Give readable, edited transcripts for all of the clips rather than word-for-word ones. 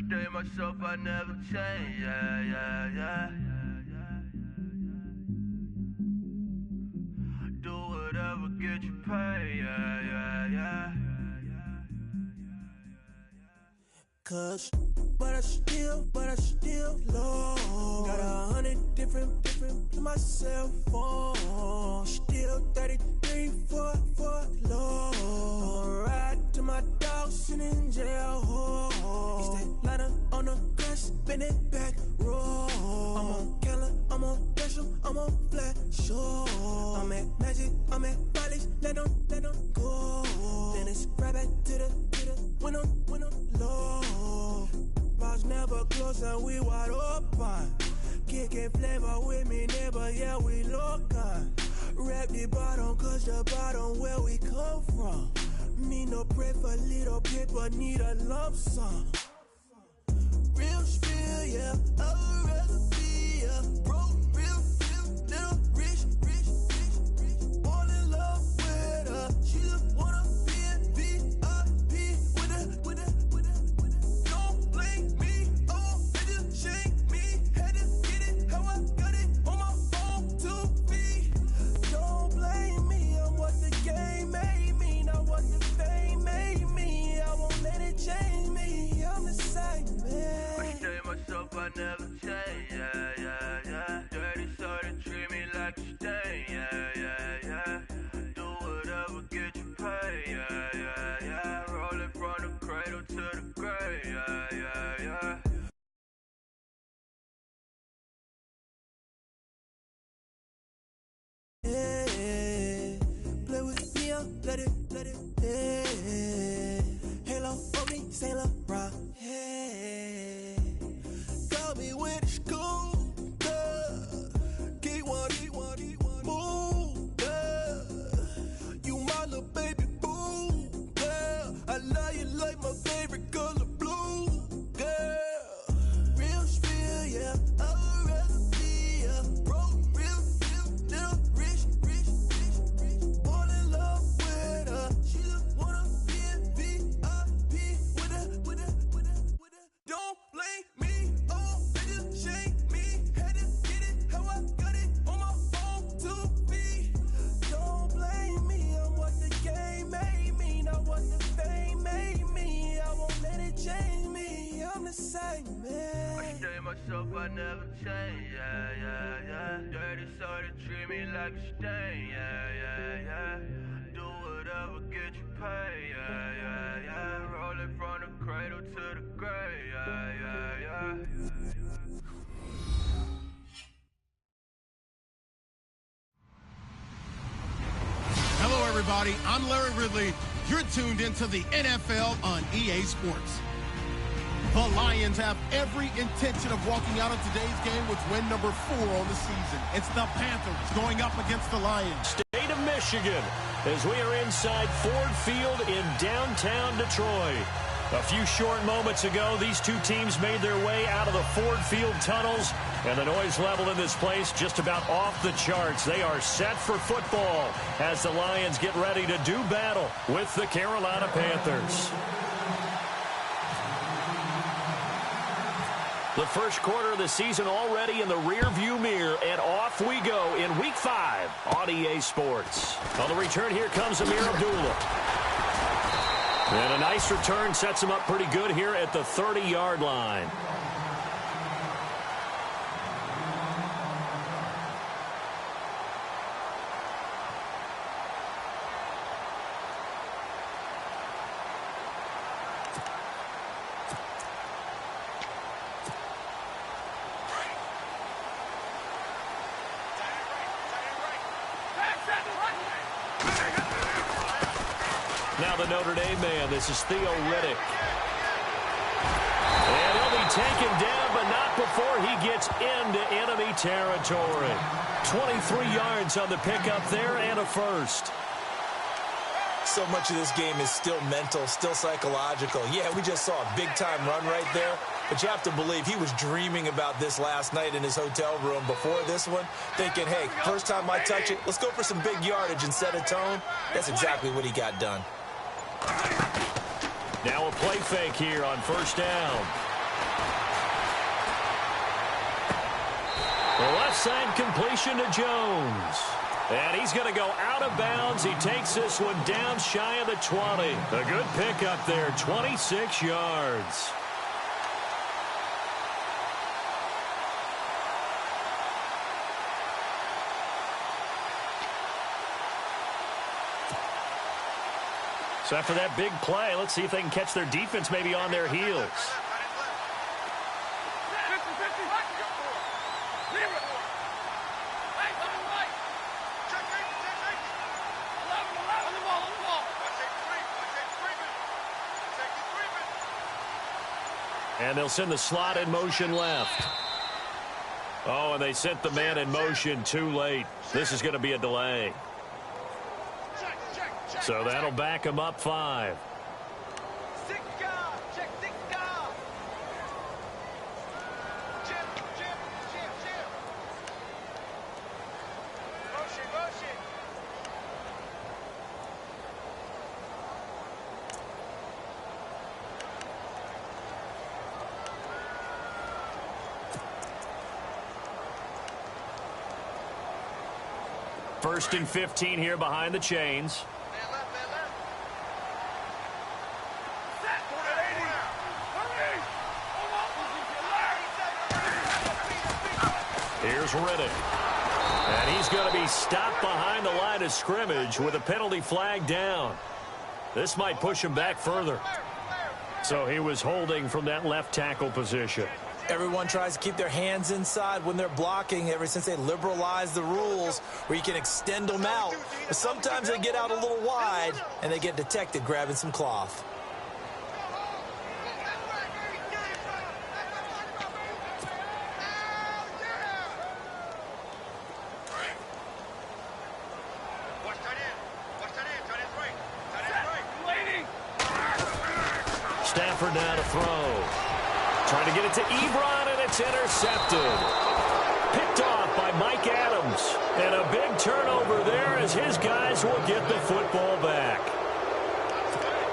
stay myself, I never change, yeah. Do whatever, get you paid, yeah. Cause, but I still low. Got 100 different to my cell phone. Still 33 for low. I'ma ride to my dog sitting in jail. It's that lighter on the grass, spin it back, roll. I'm on killer, I'm on dash 'em, I'm on flat, show. I'm at magic, I'm at polish, let them go. Then it's right back to the when I'm low. Bars never close and we wide open. Kicking flavor with me, neighbor, yeah, we local. Rap the bottom, cause the bottom where we come from. Me no pray for little paper, need a lump sum. Real spill, yeah, I'd rather be a broke, real, little rich. All in love with her, she just wanna be a VIP with her. Don't blame me, oh, they just shame me. Had to get it, how I got it on my phone to be. Don't blame me, I'm what the game made me, not what the fame made me. I won't let it change me, I'm the same man. I stay myself, I never change, yeah. Dirty so they treat me like a stain, yeah. Do whatever, get you paid, yeah. Roll it from the cradle to the grave, yeah. Play with me, let it, Halo on me, Saint Laurent, got me with the school, Get one, move, you my little baby boo, girl. I love you like my favorite color blue, girl. Real spill, yeah, I'd rather be a broke, real, little rich. All in love with her, she just wanna be a VIP with her. Don't blame me, oh, they just shame me. Had to get it, how I got it on my phone to be. Don't blame me, I'm what the game made me, not what the fame made me. I won't let it change me, I'm the same I man. stay myself, I never change, yeah. Dirty so they treat me like a stain, yeah. Do whatever, get you paid, yeah. Roll it from the cradle to the grave, yeah. Hello, everybody. I'm Larry Ridley. You're tuned into the NFL on EA Sports. The Lions have every intention of walking out of today's game with win number 4 on the season. It's the Panthers going up against the Lions. State of Michigan, as we are inside Ford Field in downtown Detroit. A few short moments ago, these two teams made their way out of the Ford Field tunnels, and the noise level in this place just about off the charts. They are set for football as the Lions get ready to do battle with the Carolina Panthers. The first quarter of the season already in the rearview mirror, and off we go in Week 5 on EA Sports. On the return, here comes Amir Abdullah. And a nice return sets him up pretty good here at the 30-yard line. Now the Notre Dame man, this is Theo Riddick. And he'll be taken down, but not before he gets into enemy territory. 23 yards on the pickup there and a first. So much of this game is still mental, still psychological. Yeah, we just saw a big-time run right there, but you have to believe he was dreaming about this last night in his hotel room before this one, thinking, hey, first time I touch it, let's go for some big yardage and set a tone. That's exactly what he got done. Now a play fake here on first down. outside completion to Jones. And he's going to go out of bounds. He takes this one down shy of the 20. A good pickup there, 26 yards. So after that big play, let's see if they can catch their defense maybe on their heels. And they'll send the slot in motion left. Oh, and they sent the man in motion too late. This is going to be a delay. So that'll back him up 5. First and 15 here behind the chains. Here's Riddick. And he's going to be stopped behind the line of scrimmage with a penalty flag down. This might push him back further. So he was holding from that left tackle position. Everyone tries to keep their hands inside when they're blocking ever since they liberalized the rules where you can extend them out. But sometimes they get out a little wide and they get detected grabbing some cloth. Stafford now to throw. Trying to get it to Ebron, and it's intercepted. Picked off by Mike Adams. And a big turnover there as his guys will get the football back.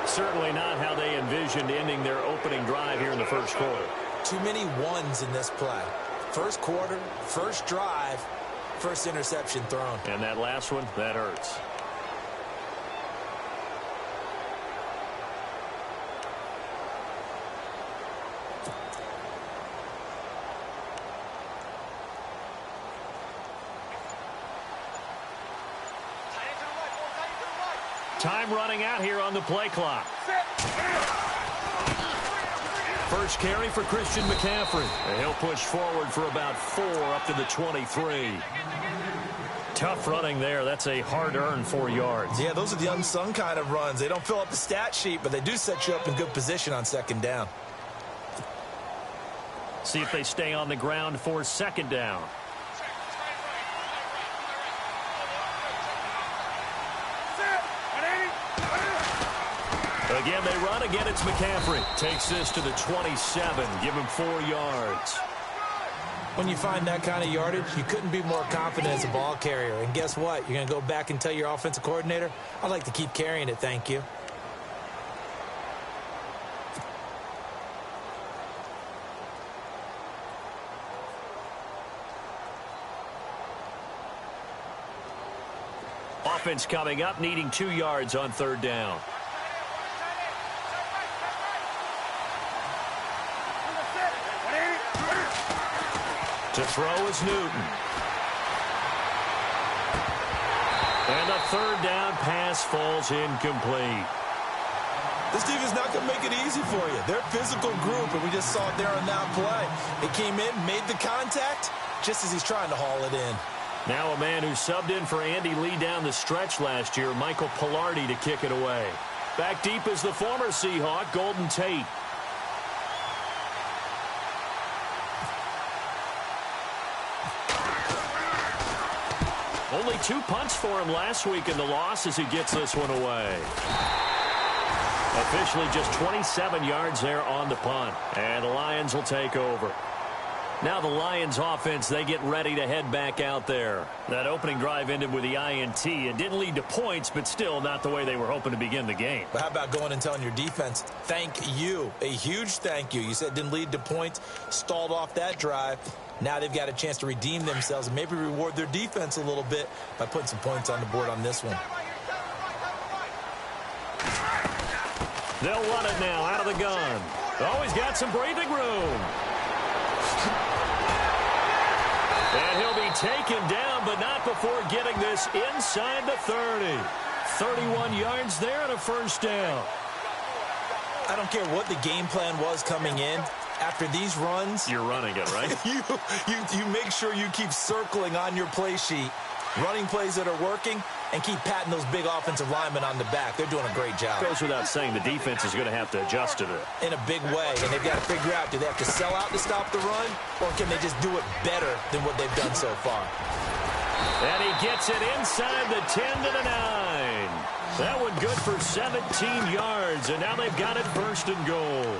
Certainly not how they envisioned ending their opening drive here in the first quarter. Too many ones in this play. First quarter, first drive, first interception thrown. And that last one, that hurts. Time running out here on the play clock. First carry for Christian McCaffrey. And he'll push forward for about 4 up to the 23. Tough running there. That's a hard-earned 4 yards. Yeah, those are the unsung kind of runs. They don't fill up the stat sheet, but they do set you up in good position on second down. See if they stay on the ground for second down. Again, they run. Again, it's McCaffrey. Takes this to the 27. Give him 4 yards. When you find that kind of yardage, you couldn't be more confident as a ball carrier. And guess what? You're going to go back and tell your offensive coordinator, I'd like to keep carrying it, thank you. Offense coming up, needing 2 yards on third down. To throw is Newton. And the third down pass falls incomplete. This defense is not going to make it easy for you. They're a physical group, and we just saw it there on that play. It came in, made the contact, just as he's trying to haul it in. Now a man who subbed in for Andy Lee down the stretch last year, Michael Pilardi, to kick it away. Back deep is the former Seahawk, Golden Tate. Only 2 punts for him last week in the loss as he gets this one away. Officially just 27 yards there on the punt. And the Lions will take over. Now the Lions offense, they get ready to head back out there. That opening drive ended with the INT. It didn't lead to points, but still not the way they were hoping to begin the game. But how about going and telling your defense, thank you, a huge thank you. You said it didn't lead to points, stalled off that drive. Now they've got a chance to redeem themselves and maybe reward their defense a little bit by putting some points on the board on this one. They'll run it now out of the gun. Oh, he's got some breathing room. And he'll be taken down, but not before getting this inside the 30. 31 yards there and a first down. I don't care what the game plan was coming in. After these runs, you're running it, right? you make sure you keep circling on your play sheet, running plays that are working, and keep patting those big offensive linemen on the back. They're doing a great job. Goes without saying the defense is going to have to adjust to it. In a big way, and they've got to figure out, do they have to sell out to stop the run, or can they just do it better than what they've done so far? And he gets it inside the 10 to the 9. That one good for 17 yards, and now they've got it first and goal.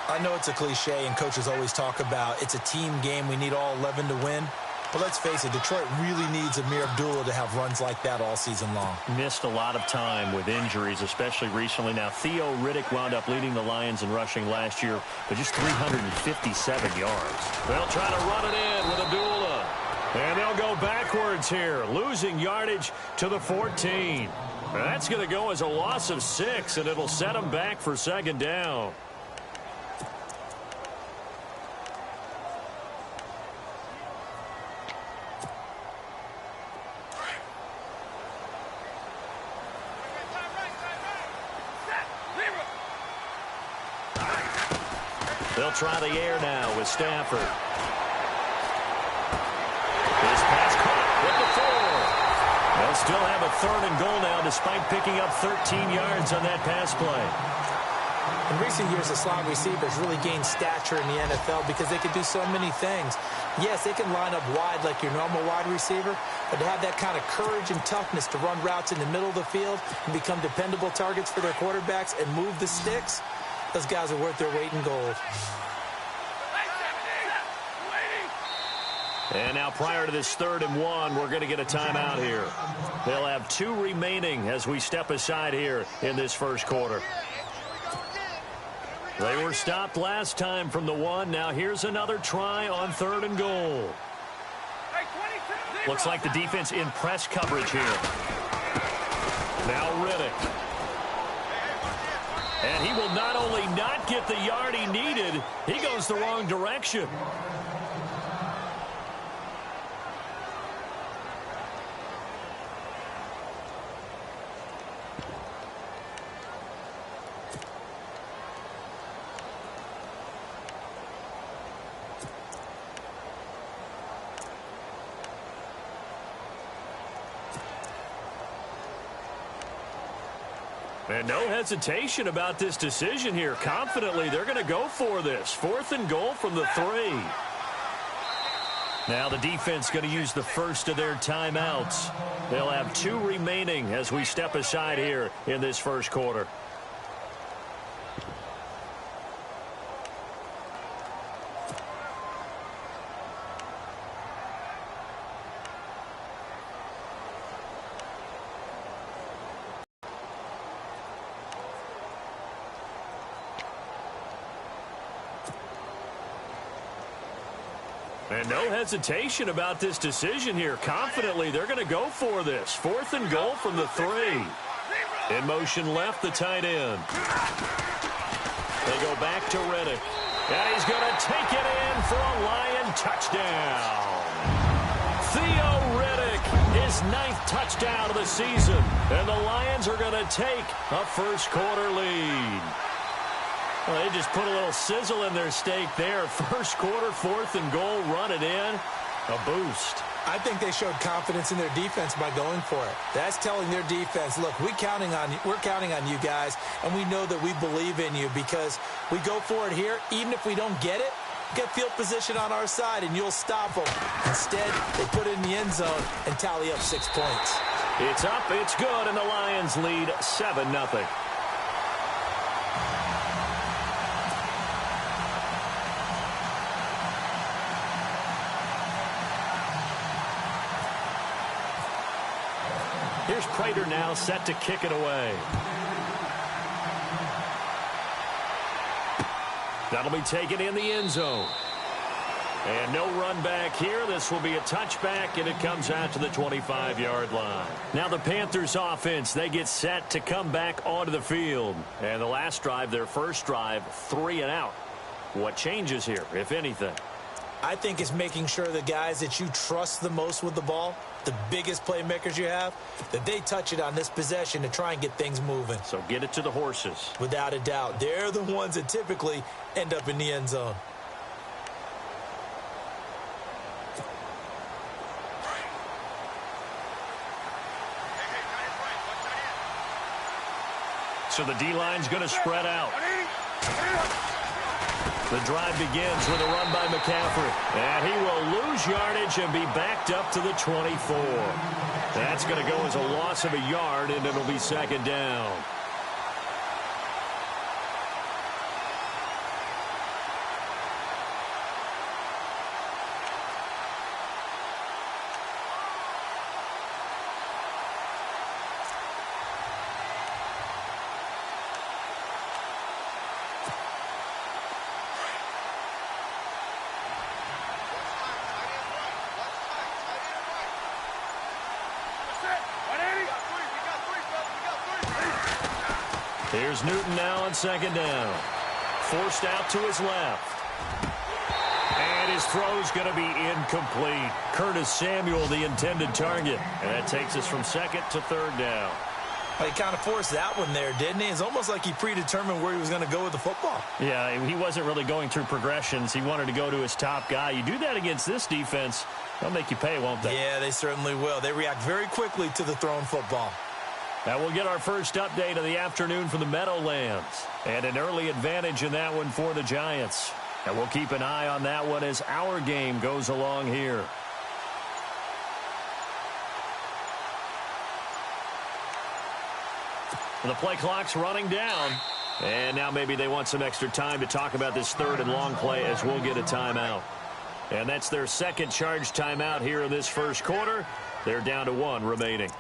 I know it's a cliche, and coaches always talk about it's a team game. We need all 11 to win. But let's face it, Detroit really needs Amir Abdullah to have runs like that all season long. Missed a lot of time with injuries, especially recently. Now, Theo Riddick wound up leading the Lions in rushing last year, but just 357 yards. They'll try to run it in with Abdullah. And they'll go backwards here, losing yardage to the 14. That's going to go as a loss of 6, and it'll set them back for second down. They'll try the air now with Stafford. His pass caught with the 4. They'll still have a 3rd and goal now despite picking up 13 yards on that pass play. In recent years, the slot receivers really gained stature in the NFL because they can do so many things. Yes, they can line up wide like your normal wide receiver, but to have that kind of courage and toughness to run routes in the middle of the field and become dependable targets for their quarterbacks and move the sticks, those guys are worth their weight in gold. And now prior to this 3rd and 1, we're going to get a timeout here. They'll have 2 remaining as we step aside here in this first quarter. They were stopped last time from the 1. Now here's another try on 3rd and goal. Looks like the defense in press coverage here. Now Riddick. And he will not only not get the yard he needed, he goes the wrong direction. And no hesitation about this decision here. Confidently, they're going to go for this. 4th and goal from the 3. Now the defense going to use the first of their timeouts. They'll have 2 remaining as we step aside here in this first quarter. And no hesitation about this decision here. Confidently, they're going to go for this. 4th and goal from the 3. In motion left, the tight end. They go back to Riddick. And he's going to take it in for a Lion touchdown. Theo Riddick, his 9th touchdown of the season. And the Lions are going to take a first quarter lead. Well, they just put a little sizzle in their steak there. First quarter, 4th and goal, run it in. A boost. I think they showed confidence in their defense by going for it. That's telling their defense, look, we're counting on you guys, and we know that we believe in you because we go for it here. Even if we don't get it, get field position on our side, and you'll stop them. Instead, they put it in the end zone and tally up 6 points. It's up, it's good, and the Lions lead 7-0. Here's Prater now set to kick it away. That'll be taken in the end zone. And no run back here. This will be a touchback, and it comes out to the 25-yard line. Now the Panthers offense, they get set to come back onto the field. And the last drive, their first drive, 3 and out. What changes here, if anything? I think it's making sure the guys that you trust the most with the ball, the biggest playmakers you have, that they touch it on this possession to try and get things moving. So get it to the horses. Without a doubt. They're the ones that typically end up in the end zone. So the D-line's going to spread out. The drive begins with a run by McCaffrey. And he will lose yardage and be backed up to the 24. That's going to go as a loss of a yard, and it'll be second down. Here's Newton now on second down. Forced out to his left. And his throw's going to be incomplete. Curtis Samuel, the intended target. And that takes us from second to third down. He kind of forced that one there, didn't he? It's almost like he predetermined where he was going to go with the football. Yeah, he wasn't really going through progressions. He wanted to go to his top guy. You do that against this defense, they'll make you pay, won't they? Yeah, they certainly will. They react very quickly to the thrown football. Now we'll get our first update of the afternoon from the Meadowlands. And an early advantage in that one for the Giants. And we'll keep an eye on that one as our game goes along here. The play clock's running down. And now maybe they want some extra time to talk about this third and long play as we'll get a timeout. And that's their second charge timeout here in this first quarter. They're down to 1 remaining.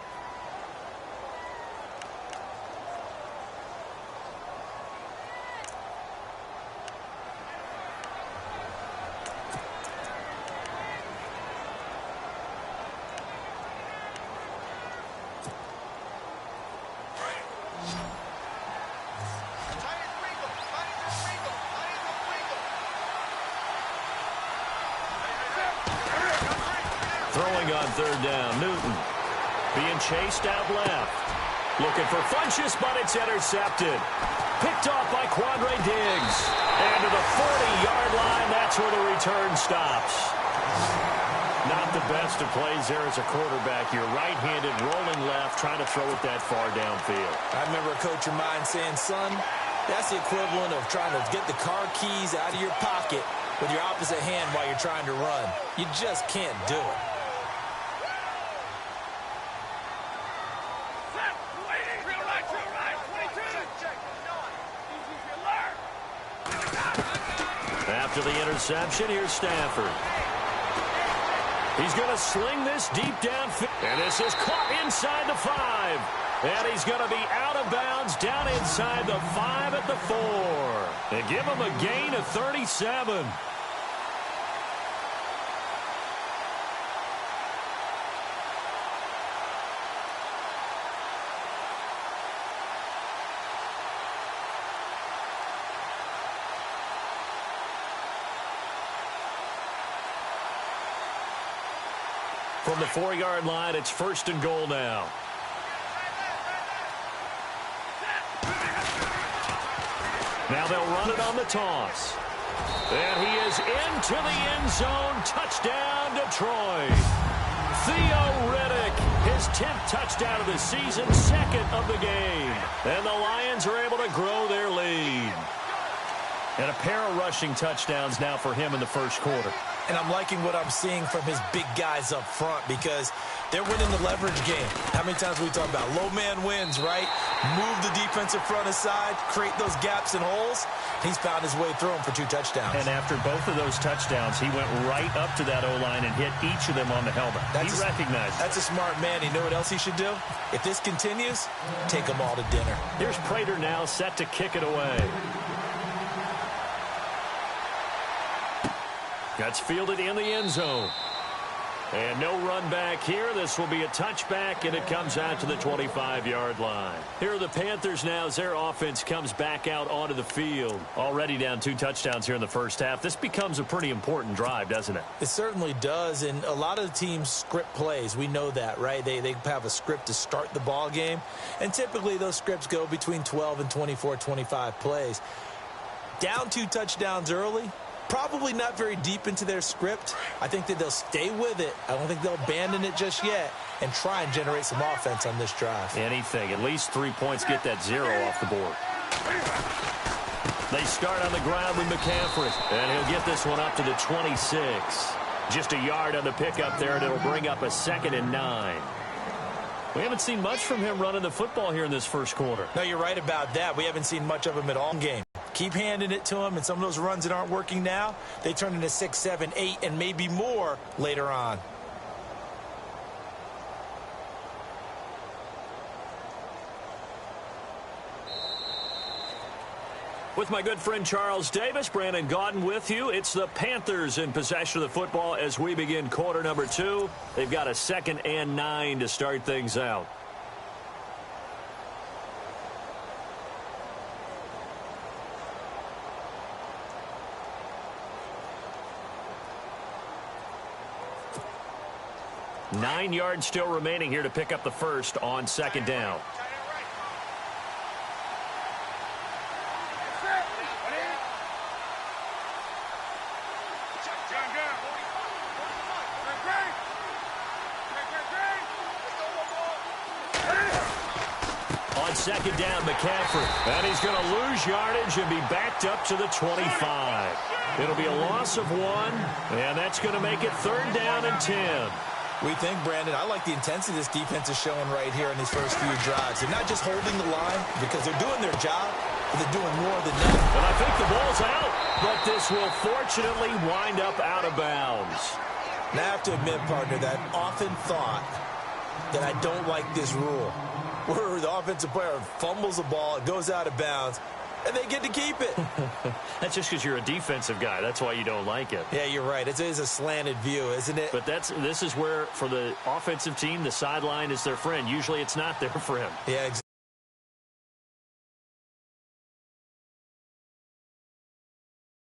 Throwing on third down, Newton. Being chased out left. Looking for Funchess, but it's intercepted. Picked off by Quandre Diggs. And to the 40-yard line, that's where the return stops. Not the best of plays there as a quarterback. You're right-handed, rolling left, trying to throw it that far downfield. I remember a coach of mine saying, son, that's the equivalent of trying to get the car keys out of your pocket with your opposite hand while you're trying to run. You just can't do it. After the interception, here's Stafford. He's going to sling this deep downfield. And this is caught inside the 5. And he's going to be out of bounds down inside the 5 at the 4. And give him a gain of 37. From the 4-yard line, it's first and goal now. Now they'll run it on the toss. And he is into the end zone. Touchdown, Detroit. Theo Riddick, his 10th touchdown of the season, second of the game. And the Lions are able to grow their lead. And a pair of rushing touchdowns now for him in the first quarter. And I'm liking what I'm seeing from his big guys up front because they're winning the leverage game. How many times we talk about low man wins, right? Move the defensive front aside, create those gaps and holes. He's found his way through them for 2 touchdowns. And after both of those touchdowns, he went right up to that O-line and hit each of them on the helmet. He recognized it. That's a smart man. You know what else he should do? If this continues, take them all to dinner. Here's Prater now set to kick it away. That's fielded in the end zone. And no run back here. This will be a touchback, and it comes out to the 25-yard line. Here are the Panthers now as their offense comes back out onto the field. Already down 2 touchdowns here in the first half. This becomes a pretty important drive, doesn't it? It certainly does, and a lot of the teams script plays. We know that, right? They have a script to start the ball game, and typically those scripts go between 12 and 24, 25 plays. Down 2 touchdowns early. Probably not very deep into their script. I think that they'll stay with it. I don't think they'll abandon it just yet and try and generate some offense on this drive. Anything. At least 3 points. Get that 0 off the board. They start on the ground with McCaffrey. And he'll get this one up to the 26. Just a yard on the pickup there, and it'll bring up a 2nd and 9. We haven't seen much from him running the football here in this first quarter. No, you're right about that. We haven't seen much of him at all in game. Keep handing it to him, and some of those runs that aren't working now, they turn into 6, 7, 8, and maybe more later on. With my good friend Charles Davis, Brandon Gaudin with you. It's the Panthers in possession of the football as we begin quarter number 2. They've got a 2nd and 9 to start things out. Nine yards still remaining here to pick up the first on 2nd down. On 2nd down, McCaffrey. And he's going to lose yardage and be backed up to the 25. It'll be a loss of 1, and that's going to make it 3rd down and 10. We think, Brandon, I like the intensity this defense is showing right here in these first few drives. They're not just holding the line because they're doing their job, but they're doing more than that. And I think the ball's out, but this will fortunately wind up out of bounds. And I have to admit, partner, that I often thought that I don't like this rule, where the offensive player fumbles the ball, it goes out of bounds, and they get to keep it. That's just because you're a defensive guy. That's why you don't like it. Yeah, you're right. It is a slanted view, isn't it? But this is where, for the offensive team, the sideline is their friend. Usually it's not their friend. Yeah, exactly.